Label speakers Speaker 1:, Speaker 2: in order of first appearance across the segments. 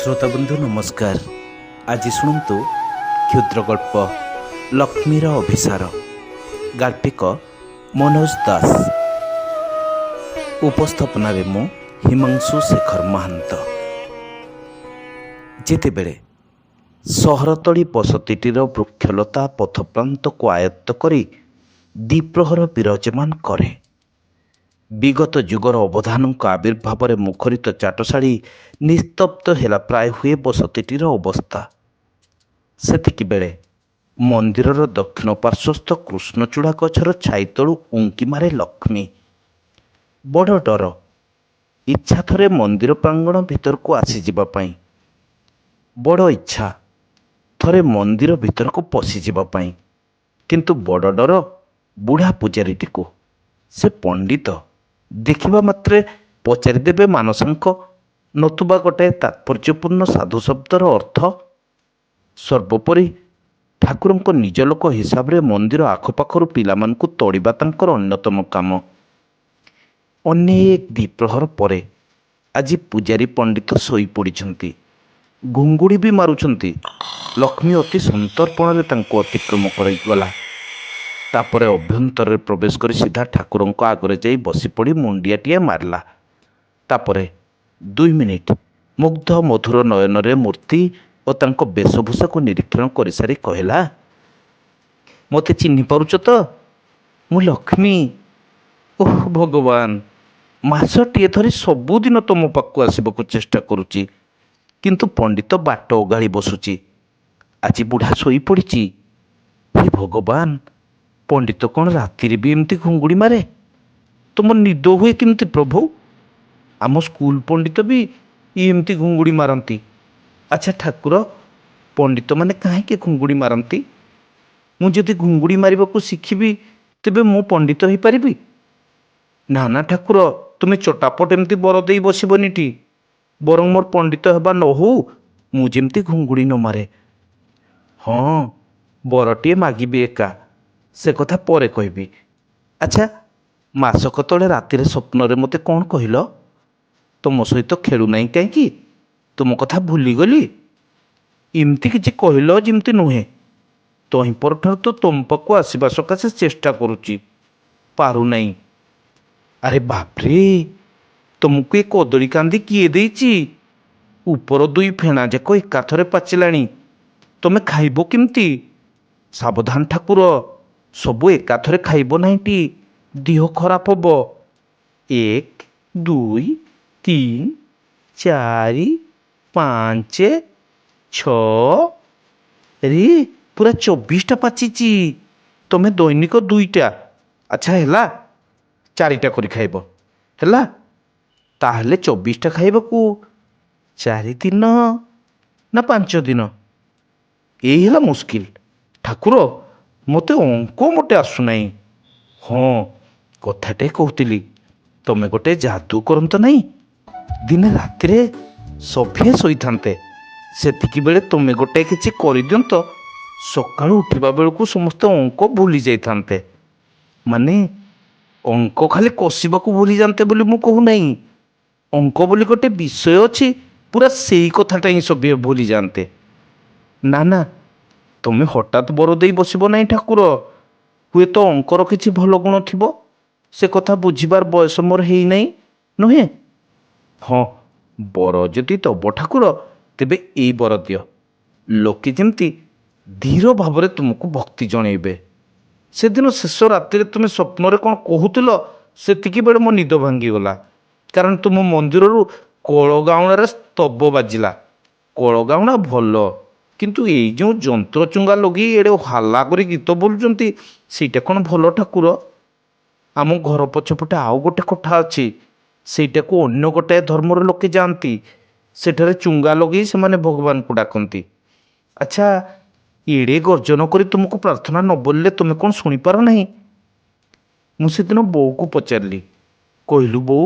Speaker 1: श्रोताबंधु नमस्कार। आज शुणु क्षुद्र गल्प लक्ष्मीर अभिसार। गाल्पिक मनोज दास। उपस्थापन मु हिमांशु शेखर महांत। जितेबेले सहरतली बसतीटीर वृक्षलता पथप्रांत को आयत्त करी द्विप्रहर विराजमान करे। विगत जुगर अवधान आविर्भाव में मुखरित चाटशाड़ी निस्तब्ध है प्राय हुए बसतीटीर अवस्था। सेतिकी बेले मंदिरर दक्षिण पार्श्वस्थ कृष्णचूड़ा गछर छाई तलू उंकी मारे लक्ष्मी। बड़ डर, इच्छा थरे मंदिर प्रांगण भितर को आसीजिबा पाई। बड़ इच्छा थरे मंदिर भितर को पशिजिबा पाई, किंतु बड़ डर बुढ़ा पूजारीटी को। से पंडित देखिबा मात्रे पचारिदेवे मानसांक नतुबा गोटे तात्पर्यपूर्ण साधु शब्दर अर्थ। सर्वोपरि ठाकुरंक निज लोक हिसाब रे मंदिर आखपाखर पिलामानकु तोड़िबा तांकर अन्यतम काम। अनेक द्विप्रहर परे आज पूजारी पंडित शोई पड़िछंती, घुंगुड़ी भी मारुछंती। लक्ष्मी अति संतर्पण रे तांको अतिक्रम करगला। तापरे अभ्यंतर प्रवेश कर सीधा ठाकुरंक आगरे जाई बसी पड़ी मुंडियाटिए मारला। तापरे 2 मिनिट मुग्ध मधुर नयन रे मूर्ति और तांको वेशभूषा को निरीक्षण कर सारी कहला, मते चिन्हि पारुच तो? मु लक्ष्मी। ओह भगवान, मासटिए धरी सबुदिन तुम पाखु आसबाकू चेष्टा करुची, किंतु पंडित बाट ओगाड़ी बसुची। आज बुढ़ा शोई पड़ी। हे भगवान, पंडित कौन राति भी एमती घुंगुड़ी मारे? तुम निद हुए किमती प्रभु? आम स्कूल पंडित भी एमती घुंगुड़ी मारती। अच्छा ठाकुर, पंडित माने कहीं घुंगुड़ी मारती? मुझे घुंगुड़ी मारिबा को शिखिबि तेबे मु पंडित हो पारिबि? ना ना ठाकुर, तुम्हें चटापट एमती बर दे बसबनीटी। बरं मोर पंडित हेबा न हो, मु जेमती घुंगुड़ी न मारे। हाँ, बरटीए मागिबि एका, से कथा परे कहबी। अच्छा, मासक तले रातिर स्वप्न रे मते कौन कहिल? तुम सहित खेलु नहीं कहीं? तुम कथा भूलीगली। इमती किछि कहिल जिमती नुहे। तही परठार तो तुम पाखु आसवा सकाशे चेष्टा करुची, पारु नहीं। अरे बापरे, तुमको ये कदली कांदी किए देइची? ऊपर 2 फेणा जाक एकाथरे पाचिलाणी। तुमे खाइबो किमती? सावधान ठाकुर, सबू एकाथरे खाइबो नाहीटी, देह खराब होबो। 1 2 3 4 5 6 रे पूरा 24टा पाचिची। तुमे दैनिक 2टा। अच्छा हैला, 4टा करी खाइबो हैला? ताहले 24टा खाइबाकू 4 दिन ना 5 दिन? यही है मुस्किल। ठाकुर, मते अंक मोटे आसुनाई। हाँ, कथाटे कहूतिली, तमे गोटे जादू करंत नहीं? दिने रातिरे सफे शोई थांते, सेतिकी बेले तुमे गोटे किछि करि दियंत, सकाळु उठिबा बेलकू समस्त अंक भूली जाई थांते। माने अंक खाली कषिबाकू भूली जानते बोली मु कहू नहीं। अंक बोली गोटे विषय अछि, पूरा सेई कथाटा ही सभे भूली जानते। ना ना, तुमे हठात बर दे बसब नहीं ठाकुर। हुए तो अंकर किछि भल गुण थिबो, से कथा बुझिबार बयस मोर हेई नहीं नुहे। हाँ, बर जदि दब ठाकुर, तेबे ए बर दियो, लोके जेमती धीर भाव तुमको भक्ति जनइबे। से दिन शेष राति तुम स्वप्न कौन कहूल, सेतिकी बेले मो निद भांगीगला। कारण तुम मंदिर कलगाउणार स्तब बाजिला। कलगाउणा भल, किंतु ये जो जंत्र चुंगा लगी एड़े हल्ला कर गीत बोलुंट, ସେଇଟା कौन भल ठाकुर? आम घर पछपटे आउ गोटे कोठा अच्छी, ସେଇଟାକୁ ଅନ୍ୟ ଗୋଟାଏ ଧର୍ମର ଲୋକେ ଯାଆନ୍ତି। ସେଠାରେ ଚୁଙ୍ଗା ଲଗେଇ ସେମାନେ ଭଗବାନଙ୍କୁ ଡାକନ୍ତି। ଆଚ୍ଛା, ଏଡ଼େ ଗର୍ଜନ କରି ତୁମକୁ ପ୍ରାର୍ଥନା ନ ବୋଲିଲେ ତୁମେ କ'ଣ ଶୁଣିପାର ନାହିଁ? ମୁଁ ସେଦିନ ବୋଉକୁ ପଚାରିଲି, କହିଲୁ ବୋଉ,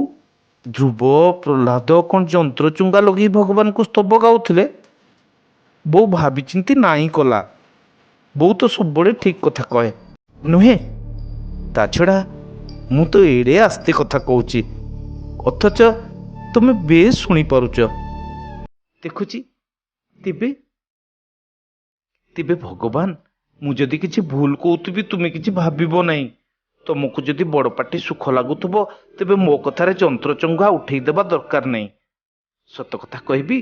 Speaker 1: ଧ୍ରୁବ ପ୍ରହ୍ଲାଦ କ'ଣ ଯନ୍ତ୍ର ଚୁଙ୍ଗା ଲଗେଇ ଭଗବାନଙ୍କୁ ସ୍ତବ ଗାଉଥିଲେ? ବୋଉ ଭାବିଚିନ୍ତି ନାଇଁ କଲା। ବୋଉ ତ ସବୁବେଳେ ଠିକ୍ କଥା କହେ ନୁହେଁ? ତା ଛଡ଼ା ମୁଁ ତ ଏଡ଼େ ଆସ୍ତେ କଥା କହୁଛି, ଅଥଚ ତୁମେ ବେଶ ଶୁଣିପାରୁଛ। ଦେଖୁଛି। ତେବେ ତେବେ ଭଗବାନ, ମୁଁ ଯଦି କିଛି ଭୁଲ କହୁଥିବି ତୁମେ କିଛି ଭାବିବ ନାହିଁ। ତମକୁ ଯଦି ବଡ଼ ପାଟି ସୁଖ ଲାଗୁଥିବ ତେବେ ମୋ କଥାରେ ଯନ୍ତ୍ରଚଙ୍ଗା ଉଠେଇଦେବା ଦରକାର ନାହିଁ। ସତ କଥା କହିବି,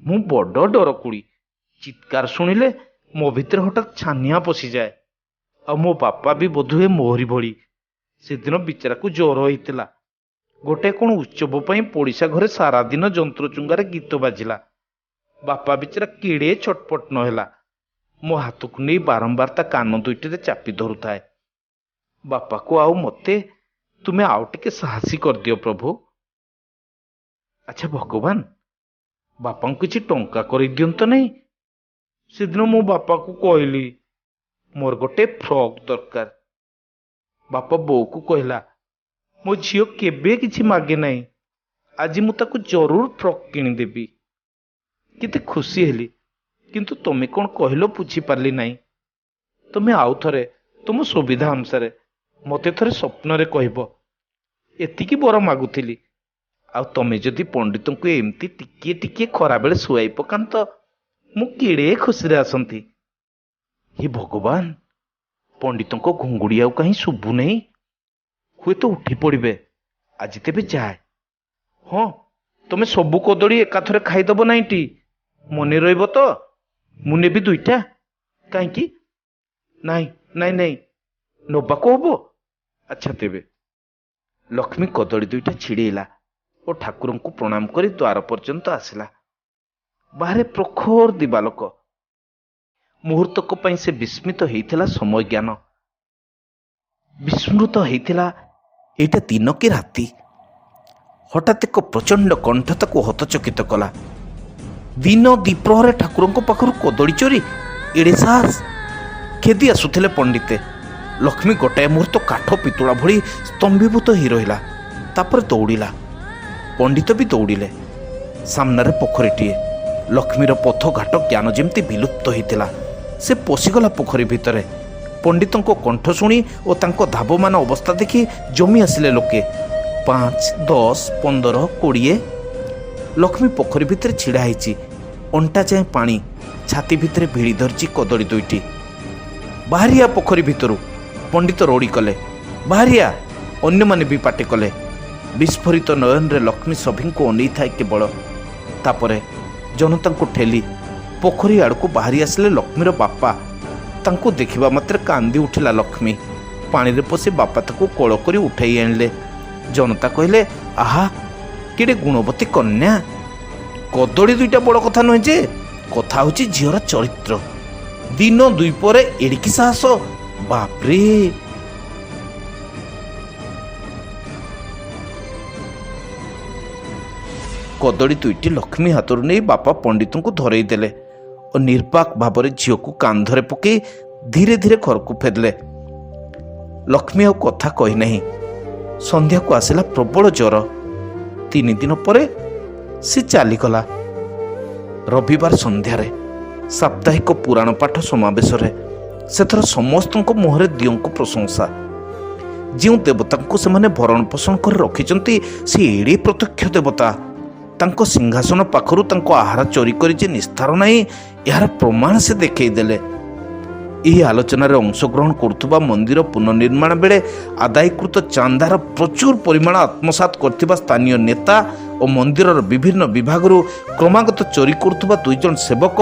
Speaker 1: ମୁଁ ବଡ଼ ଡରକୁଳି। ଚିତ୍କାର ଶୁଣିଲେ ମୋ ଭିତରେ ହଠାତ୍ ଛାନିଆ ପଶିଯାଏ। ଆଉ ମୋ ବାପା ବି ବୋଧହୁଏ ମୋହରି ଭଳି। ସେଦିନ ବିଚାରାକୁ ଜ୍ୱର ହେଇଥିଲା। ଗୋଟାଏ କ'ଣ ଉତ୍ସବ ପାଇଁ ପଡ଼ିଶା ଘରେ ସାରାଦିନ ଯନ୍ତ୍ରଚୁଙ୍ଗାରେ ଗୀତ ବାଜିଲା। ବାପା ବିଚାରା କେଡ଼େ ଛଟପଟ ନ ହେଲା। ମୋ ହାତକୁ ନେଇ ବାରମ୍ବାର ତା କାନ ଦୁଇଟିରେ ଚାପି ଧରୁଥାଏ। ବାପାକୁ ଆଉ ମତେ ତୁମେ ଆଉ ଟିକେ ସାହସୀ କରିଦିଅ ପ୍ରଭୁ। ଆଚ୍ଛା ଭଗବାନ, ବାପାଙ୍କୁ କିଛି ଟଙ୍କା କରିଦିଅନ୍ତ ନାହିଁ। ସେଦିନ ମୋ ବାପାକୁ କହିଲି ମୋର ଗୋଟେ ଫ୍ରକ୍ ଦରକାର। ବାପା ବୋଉକୁ କହିଲା, ମୋ ଝିଅ କେବେ କିଛି ମାଗେ ନାହିଁ, ଆଜି ମୁଁ ତାକୁ ଜରୁର ଫ୍ରକ୍ କିଣିଦେବି। କେତେ ଖୁସି ହେଲି। କିନ୍ତୁ ତମେ କ'ଣ କହିଲ ବୁଝିପାରିଲି ନାହିଁ। ତମେ ଆଉ ଥରେ ତୁମ ସୁବିଧା ଅନୁସାରେ ମୋତେ ଥରେ ସ୍ୱପ୍ନରେ କହିବ। ଏତିକି ବର ମାଗୁଥିଲି। ଆଉ ତମେ ଯଦି ପଣ୍ଡିତଙ୍କୁ ଏମିତି ଟିକିଏ ଟିକିଏ ଖରାବେଳେ ଶୁଆଇ ପକାନ୍ତ, ମୁଁ କେଡ଼େ ଖୁସିରେ ଆସନ୍ତି। ହେ ଭଗବାନ, ପଣ୍ଡିତଙ୍କ ଘୁଙ୍ଗୁଡ଼ି ଆଉ କାହିଁ ଶୁଭୁନେଇ? ହୁଏତ ଉଠି ପଡ଼ିବେ। ଆଜି ତେବେ ଯାଏ। ହଁ, ତମେ ସବୁ କଦଳୀ ଏକାଥରେ ଖାଇଦବ ନାଇଁଟି? ମନେ ରହିବ ତ? ମୁଁ ନେବି 2ଟା। କାହିଁକି? ନାଇଁ ନାଇଁ ନାଇଁ, ନବାକୁ ହବ। ଆଚ୍ଛା ତେବେ। ଲକ୍ଷ୍ମୀ କଦଳୀ 2ଟା ଛିଡ଼େଇଲା ଓ ଠାକୁରଙ୍କୁ ପ୍ରଣାମ କରି ଦ୍ୱାର ପର୍ଯ୍ୟନ୍ତ ଆସିଲା। ବାହାରେ ପ୍ରଖର ଦିବାଲୋକ। ମୁହୂର୍ତ୍ତକ ପାଇଁ ସେ ବିସ୍ମିତ ହେଇଥିଲା ସମୟ ଜ୍ଞାନ। ବିସ୍ମୃତ ହେଇଥିଲା ଏଇଟା ଦିନ କି ରାତି। ହଠାତ୍ ଏକ ପ୍ରଚଣ୍ଡ କଣ୍ଠ ତାକୁ ହତଚକିତ କଲା। ଦିନ ଦ୍ୱିପ୍ରହରେ ଠାକୁରଙ୍କ ପାଖରୁ କଦଳୀ ଚୋରି, ଏଡ଼େ ସାହସ! ଖେଦି ଆସୁଥିଲେ ପଣ୍ଡିତେ। ଲକ୍ଷ୍ମୀ ଗୋଟାଏ ମୁହୂର୍ତ୍ତ କାଠ ପିତୁଳା ଭଳି ସ୍ତମ୍ଭୀଭୂତ ହେଇ ରହିଲା। ତାପରେ ଦୌଡ଼ିଲା। ପଣ୍ଡିତ ବି ଦୌଡ଼ିଲେ। ସାମ୍ନାରେ ପୋଖରୀଟିଏ। ଲକ୍ଷ୍ମୀର ପଥଘାଟ ଜ୍ଞାନ ଯେମିତି ବିଲୁପ୍ତ ହେଇଥିଲା। ସେ ପଶିଗଲା ପୋଖରୀ ଭିତରେ। ପଣ୍ଡିତଙ୍କ କଣ୍ଠ ଶୁଣି ଓ ତାଙ୍କ ଧାବମାନ ଅବସ୍ଥା ଦେଖି ଜମି ଆସିଲେ ଲୋକେ। 5, 10, 15, 20। ଲକ୍ଷ୍ମୀ ପୋଖରୀ ଭିତରେ ଛିଡ଼ା ହେଇଛି। ଅଣ୍ଟା ଯାଏଁ ପାଣି। ଛାତି ଭିତରେ ଭିଡ଼ି ଧରିଛି କଦଳୀ 2ଟି। ବାହାରିଆ ପୋଖରୀ ଭିତରୁ। ପଣ୍ଡିତ ରଡ଼ି କଲେ, ବାହାରିଆ। ଅନ୍ୟମାନେ ବି ପାଟି କଲେ। ବିସ୍ଫୋରିତ ନୟନରେ ଲକ୍ଷ୍ମୀ ସଭିଙ୍କୁ ଅନେଇଥାଏ କେବଳ। ତାପରେ ଜନତାଙ୍କୁ ଠେଲି ପୋଖରୀ ଆଡ଼କୁ ବାହାରି ଆସିଲେ ଲକ୍ଷ୍ମୀର ବାପା। ତାଙ୍କୁ ଦେଖିବା ମାତ୍ରେ କାନ୍ଦି ଉଠିଲା ଲକ୍ଷ୍ମୀ। ପାଣିରେ ପଶି ବାପା ତାକୁ କୋଳ କରି ଉଠାଇ ଆଣିଲେ। ଜନତା କହିଲେ, ଆହା, କେଡ଼େ ଗୁଣବତୀ କନ୍ୟା। କଦଳୀ 2ଟା ବଡ଼ କଥା ନୁହେଁ ଯେ, କଥା ହେଉଛି ଝିଅର ଚରିତ୍ର। ଦିନ 2 ପରେ ଏଡ଼ିକି ସାହସ! ବାପ୍ରେ! କଦଳୀ 2ଟି ଲକ୍ଷ୍ମୀ ହାତରୁ ନେଇ ବାପା ପଣ୍ଡିତଙ୍କୁ ଧରେଇ ଦେଲେ ଓ ନିର୍ବାକ ଭାବରେ ଝିଅକୁ କାନ୍ଧରେ ପକାଇ ଧୀରେ ଧୀରେ ଘରକୁ ଫେରିଲେ। ଲକ୍ଷ୍ମୀ ଆଉ କଥା କହିନାହିଁ। ସନ୍ଧ୍ୟାକୁ ଆସିଲା ପ୍ରବଳ ଜ୍ୱର। 3 ଦିନ ପରେ ସେ ଚାଲିଗଲା। ରବିବାର ସନ୍ଧ୍ୟାରେ ସାପ୍ତାହିକ ପୁରାଣ ପାଠ ସମାବେଶରେ ସେଥର ସମସ୍ତଙ୍କ ମୁହଁରେ ଦିଅଙ୍କ ପ୍ରଶଂସା। ଯେଉଁ ଦେବତାଙ୍କୁ ସେମାନେ ଭରଣ ପୋଷଣ କରି ରଖିଛନ୍ତି ସେ ଏଡ଼େ ପ୍ରତ୍ୟକ୍ଷ ଦେବତା। ତାଙ୍କ ସିଂହାସନ ପାଖରୁ ତାଙ୍କ ଆହାର ଚୋରି କରି ଯେ ନିସ୍ତାର ନାହିଁ, ଏହାର ପ୍ରମାଣ ସେ ଦେଖେଇ ଦେଲେ। ଏହି ଆଲୋଚନାରେ ଅଂଶଗ୍ରହଣ କରୁଥିବା ମନ୍ଦିର ପୁନର୍ନିର୍ମାଣ ବେଳେ ଆଦାୟକୃତ ଚାନ୍ଦାର ପ୍ରଚୁର ପରିମାଣ ଆତ୍ମସାତ କରିଥିବା ସ୍ଥାନୀୟ ନେତା ଓ ମନ୍ଦିରର ବିଭିନ୍ନ ବିଭାଗରୁ କ୍ରମାଗତ ଚୋରି କରୁଥିବା 2 ଜଣ ସେବକ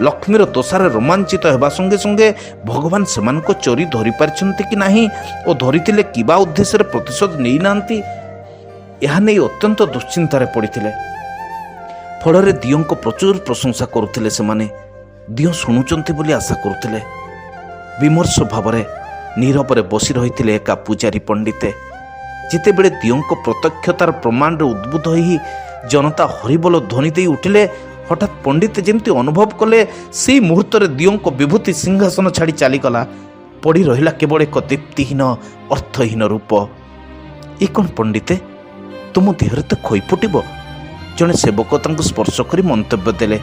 Speaker 1: ଲକ୍ଷ୍ମୀର ଦୋଷାରେ ରୋମାଞ୍ଚିତ ହେବା ସଙ୍ଗେ ସଙ୍ଗେ ଭଗବାନ ସେମାନଙ୍କ ଚୋରି ଧରିପାରିଛନ୍ତି କି ନାହିଁ ଓ ଧରିଥିଲେ କିବା ଉଦ୍ଦେଶ୍ୟରେ ପ୍ରତିଶୋଧ ନେଇନାହାନ୍ତି, ଏହା ନେଇ ଅତ୍ୟନ୍ତ ଦୁଶ୍ଚିନ୍ତାରେ ପଡ଼ିଥିଲେ। ଫଳରେ ଦିଅଙ୍କ ପ୍ରଚୁର ପ୍ରଶଂସା କରୁଥିଲେ ସେମାନେ। ଦିଅ ଶୁଣୁଛନ୍ତି ବୋଲି ଆଶା କରୁଥିଲେ। ବିମର୍ଷ ଭାବରେ ନୀରବରେ ବସି ରହିଥିଲେ ଏକା ପୂଜାରୀ ପଣ୍ଡିତେ। ଯେତେବେଳେ ଦିଅଙ୍କ ପ୍ରତ୍ୟକ୍ଷତାର ପ୍ରମାଣରେ ଉଦ୍ବୁଦ୍ଧ ହୋଇ ଜନତା ହରିବୋଲ ଧ୍ୱନି ଦେଇ ଉଠିଲେ, ହଠାତ୍ ପଣ୍ଡିତେ ଯେମିତି ଅନୁଭବ କଲେ ସେଇ ମୁହୂର୍ତ୍ତରେ ଦିଅଙ୍କ ବିଭୂତି ସିଂହାସନ ଛାଡ଼ି ଚାଲିଗଲା। ପଡ଼ି ରହିଲା କେବଳ ଏକ ଦୀପ୍ତିହୀନ ଅର୍ଥହୀନ ରୂପ। ଏ କ'ଣ ପଣ୍ଡିତେ, ତୁମ ଦେହରେ ତ ଖୋଇ ଫୁଟିବ? ଜଣେ ସେବକ ତାଙ୍କୁ ସ୍ପର୍ଶ କରି ମନ୍ତବ୍ୟ ଦେଲେ।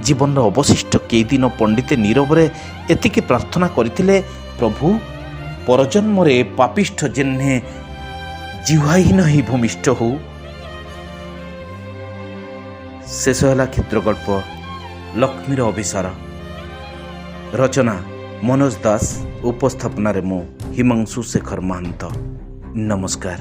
Speaker 1: ଜୀବନର ଅବଶିଷ୍ଟ କେଇଦିନ ପଣ୍ଡିତେ ନୀରବରେ ଏତିକି ପ୍ରାର୍ଥନା କରିଥିଲେ, ପ୍ରଭୁ, ପରଜନ୍ମରେ ପାପିଷ୍ଠ ଯେହ୍ନେ ଜିହ୍ୱାହୀନ ହିଁ ଭୂମିଷ୍ଠ ହଉ। ଶେଷ ହେଲା କ୍ଷୁଦ୍ରଗଳ୍ପ ଲକ୍ଷ୍ମୀର ଅଭିସାର। ରଚନା ମନୋଜ ଦାସ, ଉପସ୍ଥାପନାରେ ମୁଁ ହିମାଂଶୁ ଶେଖର ମହାନ୍ତ। ନମସ୍କାର।